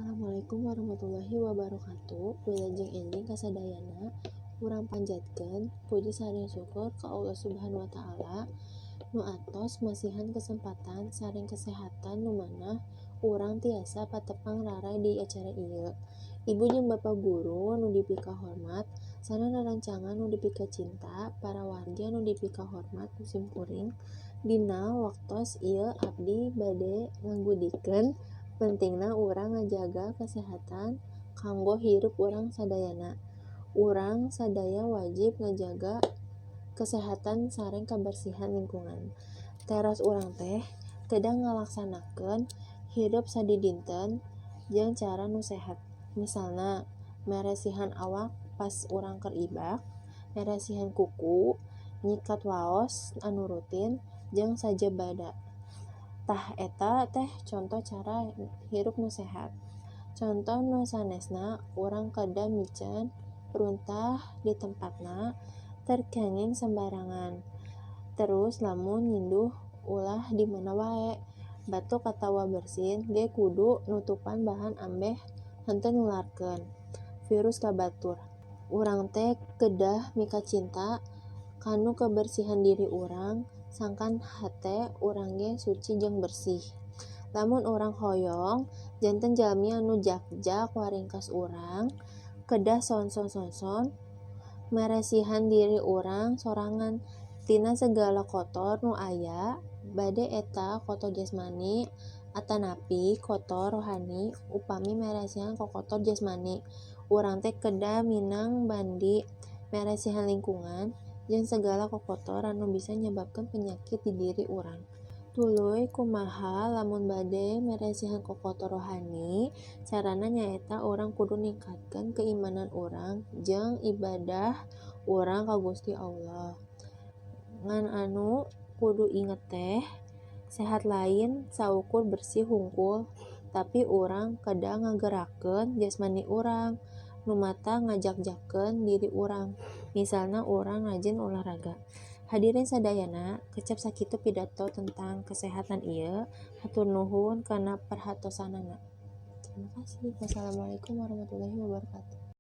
Assalamualaikum warahmatullahi wabarakatuh. Wilujeng enjing kasadayana urang panjatkeun puji sareng syukur ka Allah Subhanahu wa taala nu atos masihan kesempatan sareng kesehatan nu manah urang tiasa patepang rarai di acara ieu. Ibu jeung bapak guru nu dipika hormat, sareng rerencangan nu dipika cinta, para warga nu dipika hormat musim kuring, dina waktos ieu abdi bade nganggudikeun pentingna urang ngajaga kesehatan kanggo hirup urang sadayana. Urang sadaya wajib ngajaga kesehatan sareng kabersihan lingkungan. Teras urang teh kedah ngalaksanakeun hirup sadidinten jeung cara nu sehat. Misalna meresihan awak pas urang keur ibak, meresihan kuku, nyikat waos anu rutin jeung sajebada. Tah eta teh contoh cara hirup nu sehat. Contoh nu sanesna urang kedah micen runtah di tempatna, terkenging sembarangan. Terus lamun nginduh ulah di mana wae, batuk atawa bersin ge kudu nutupan bahan ambeh henteu nularkeun virus ka batur. Urang teh kedah mika cinta kanu kebersihan diri urang, sangkan hate urang ge suci jeung bersih. Lamun urang hoyong, janten jalmi anu jak-jak waringkas urang, kedah sonson meresihan diri urang sorangan tina segala kotor nu aya, bade eta kotor jasmani atanapi kotor rohani. Upami meresihan kotor jasmani, urang teh kedah minang bandi meresihan lingkungan jeung segala kokotoran anu bisa nyababkeun penyakit di diri urang. Tuluy kumaha lamun bade meresihan kokotor rohani, carana nyaeta urang kudu ningkatkeun keimanan urang jeung ibadah urang ka Gusti Allah. Ngan anu kudu inget teh, sehat lain saukur bersih hungkul, tapi urang kedah ngagerakeun jasmani urang, nu mata ngajak-jakkeun diri urang. Misalna urang rajin olahraga. Hadirin sadayana, kecap sakitu pidato tentang kesehatan ieu. Hatur nuhun kana perhatosanana. Terima kasih. Wassalamualaikum warahmatullahi wabarakatuh.